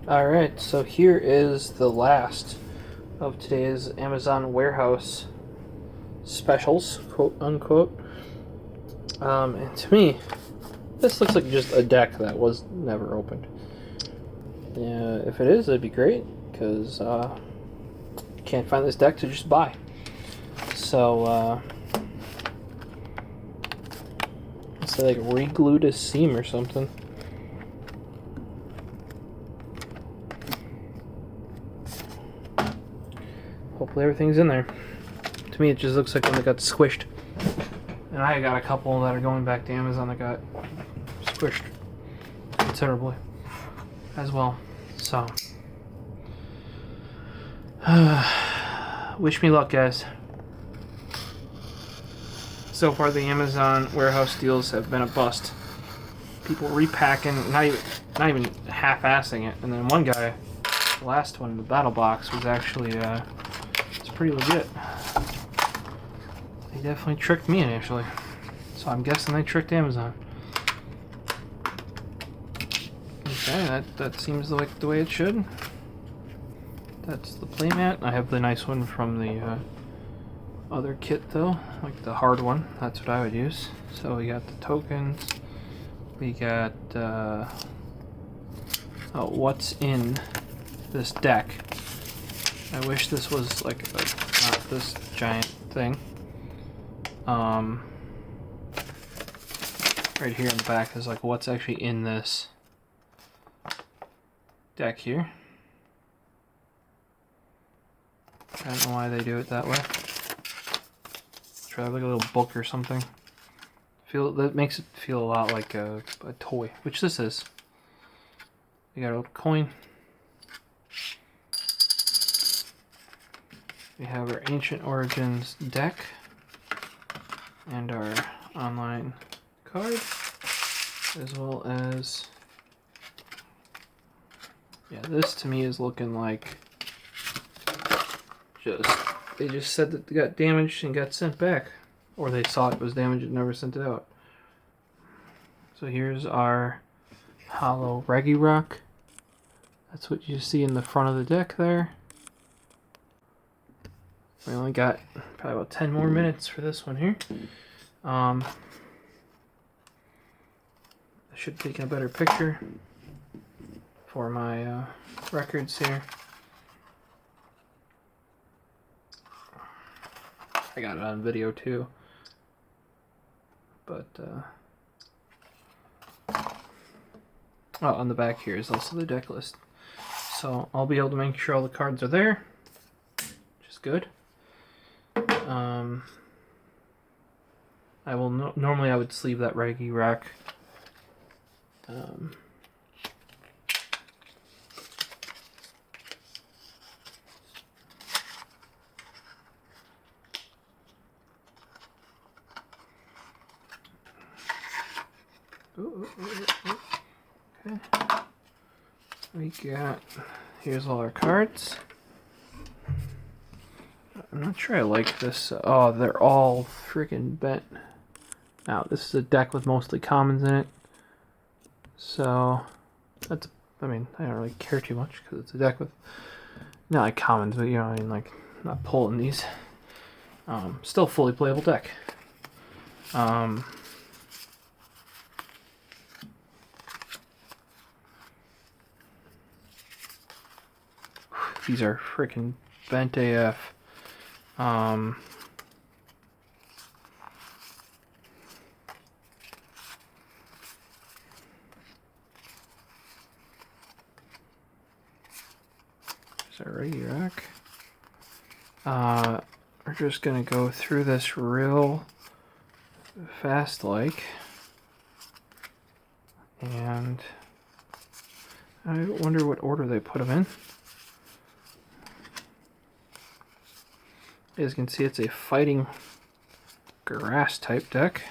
Alright, so here is the last of today's Amazon warehouse specials, quote unquote. And to me, this looks like just a deck that was never opened. Yeah, if it is, it'd be great, because can't find this deck to just buy. So, it's like re-glued a seam or something. Hopefully everything's in there. To me, it just looks like one that got squished. And I got a couple that are going back to Amazon that got squished considerably as well. So, wish me luck, guys. So far, the Amazon warehouse deals have been a bust. People repacking, not even half-assing it. And then one guy, the last one, the battle box, was actually it's pretty legit. They definitely tricked me initially, so I'm guessing they tricked Amazon. Okay, that seems like the way it should. That's the playmat. I have the nice one from the other kit though, like the hard one. That's what I would use. So we got the tokens. We got what's in this deck. I wish this was like not this giant thing. Right here in the back is like what's actually in this deck here. I don't know why they do it that way. Try like a little book or something. That makes it feel a lot like a toy, which this is. We got a little coin. We have our Ancient Origins deck and our online card, as well as, yeah, this to me is looking like they just said that it got damaged and got sent back, or they saw it was damaged and never sent it out. So here's our hollow Regirock. That's what you see in the front of the deck there. We only got probably about 10 more minutes for this one here. I should have taken a better picture for my records here. I got it on video too. But, on the back here is also the deck list. So I'll be able to make sure all the cards are there, which is good. I will normally I would sleeve that Regirock. Okay. We got, here's all our cards. I'm not sure I like this. Oh, they're all freaking bent. Now, this is a deck with mostly commons in it. So, that's, I mean, I don't really care too much because it's a deck with, not like commons, but you know, I mean, like, not pulling these. Still fully playable deck. These are freaking bent AF. There's our Regirock. We're just gonna go through this real fast like, and I wonder what order they put them in. As you can see, it's a fighting grass type deck.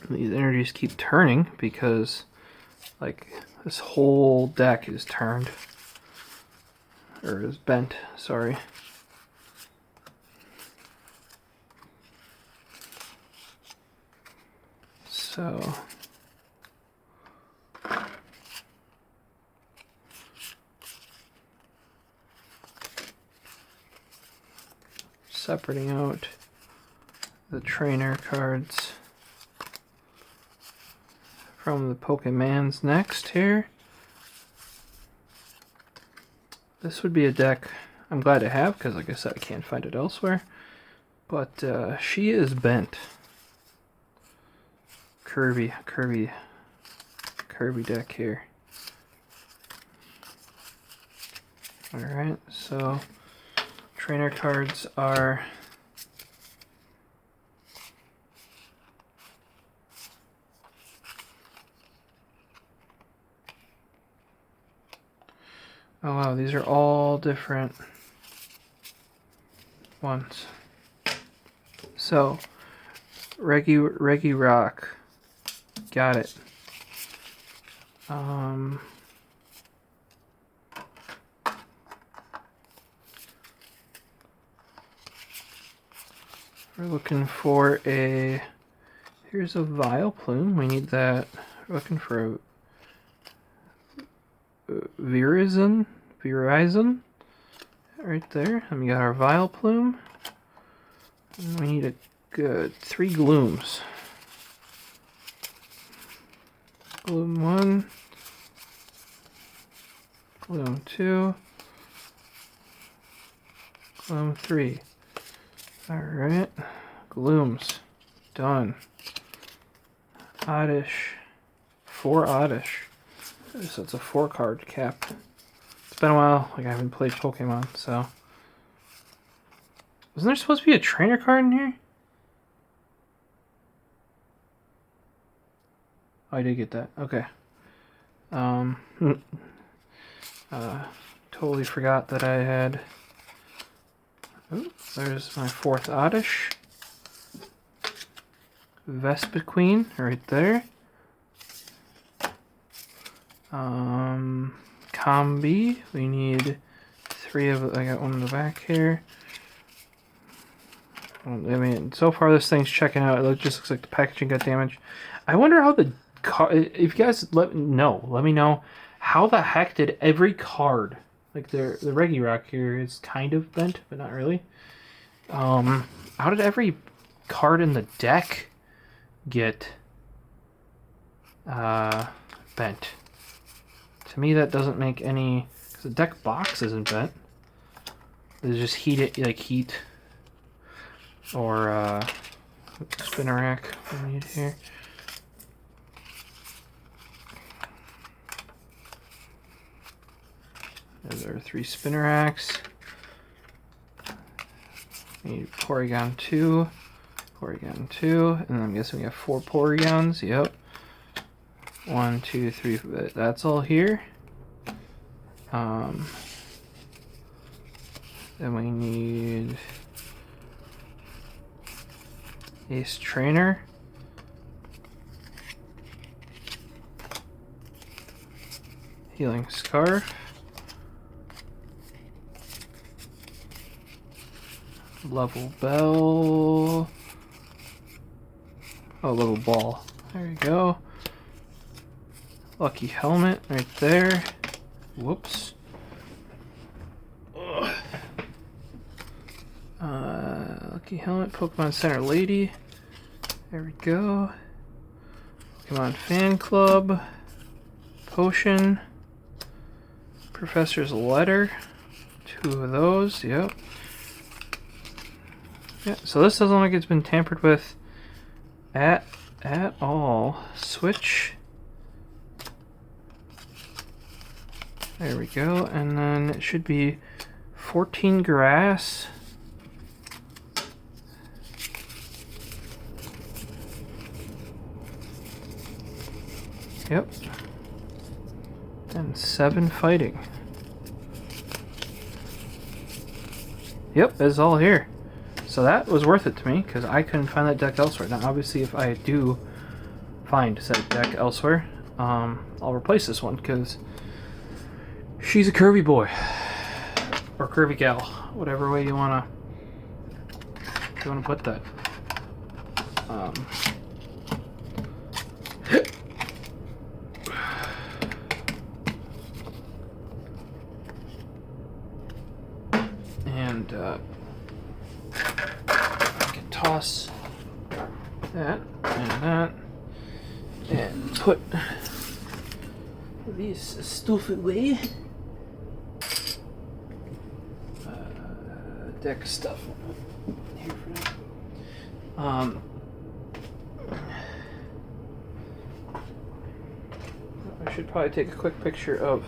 These energies keep turning because, like, this whole deck is turned, or is bent, sorry. So separating out the trainer cards from the Pokemans next here. This would be a deck I'm glad to have because, like I said, I can't find it elsewhere. But she is bent. Curvy deck here. Alright, so trainer cards are oh wow, these are all different ones. So Regirock. Got it. We're looking for a, here's a Vileplume. We need that. We're looking for a Verizon right there. And we got our Vileplume. And we need a good 3 Glooms. Gloom 1, Gloom 2, Gloom 3. Alright, Glooms. Done. Oddish. 4 Oddish. So it's a 4 card cap. It's been a while, like I haven't played Pokemon, so. Wasn't there supposed to be a trainer card in here? Oh, I did get that. Okay. Totally forgot that I had. Oh, there's my 4th Oddish. Vespiquen right there. Combi. We need 3 of. I got one in the back here. I mean, so far this thing's checking out. It just looks like the packaging got damaged. I wonder how the if you guys let me know how the heck did every card, like the Regirock here is kind of bent but not really, how did every card in the deck get bent? To me that doesn't make any, because the deck box isn't bent. They just heat or spinner rack we need here. There are 3 spinner racks. We need Porygon 2, and then I'm guessing we have 4 Porygons. Yep. 1, 2, 3. That's all here. Then we need Ace Trainer. Healing Scarf. Level Bell. Oh, Level Ball. There you go. Lucky Helmet right there. Whoops. Lucky Helmet, Pokemon Center Lady. There we go. Pokemon Fan Club. Potion. Professor's Letter. 2 of those, yep. Yeah, so this doesn't look like it's been tampered with at all. Switch. There we go, and then it should be 14 grass. Yep. And 7 fighting. Yep, it's all here. So that was worth it to me, because I couldn't find that deck elsewhere. Now, obviously, if I do find said deck elsewhere, I'll replace this one, because she's a curvy boy. Or curvy gal. Whatever way you want to put that. And, and put this stuff away. Deck stuff here for now. I should probably take a quick picture of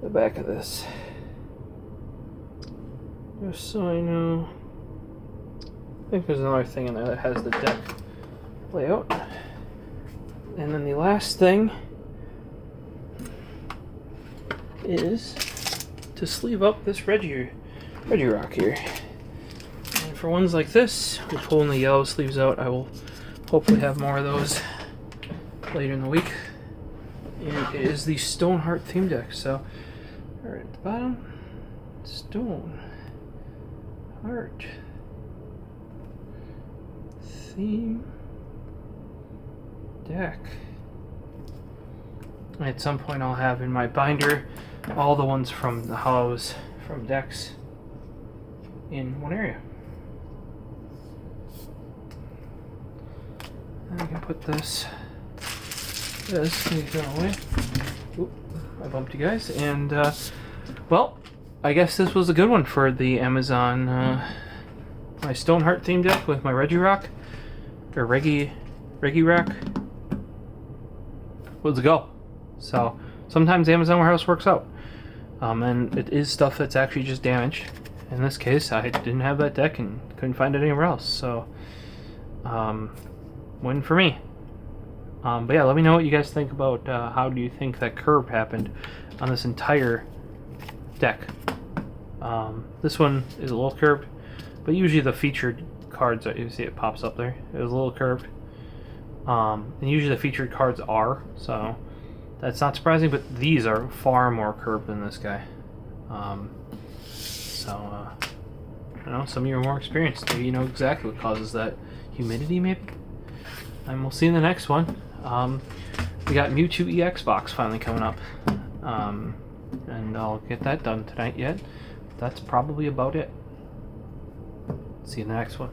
the back of this, just so I know. I think there's another thing in there that has the deck layout. And then the last thing is to sleeve up this Regirock here. And for ones like this, we're pulling the yellow sleeves out. I will hopefully have more of those later in the week. And it is the Stoneheart theme deck. So, right at the bottom, Stoneheart theme deck. At some point I'll have in my binder all the ones from the hollows from decks in one area. And I can put this can go away. Oop, I bumped you guys. And well, I guess this was a good one for the Amazon my Stoneheart theme deck with my Regirock or Regirock was a go. So sometimes Amazon Warehouse works out. And it is stuff that's actually just damaged. In this case, I didn't have that deck and couldn't find it anywhere else. So, win for me. But yeah, let me know what you guys think about how do you think that curve happened on this entire deck. This one is a little curved, but usually the featured cards, you see it pops up there, it was a little curved. And usually the featured cards are, so that's not surprising, but these are far more curved than this guy. I don't know, some of you are more experienced. Maybe you know exactly what causes that. Humidity, maybe? And we'll see in the next one. We got Mewtwo EX box finally coming up. And I'll get that done tonight yet. That's probably about it. See you in the next one.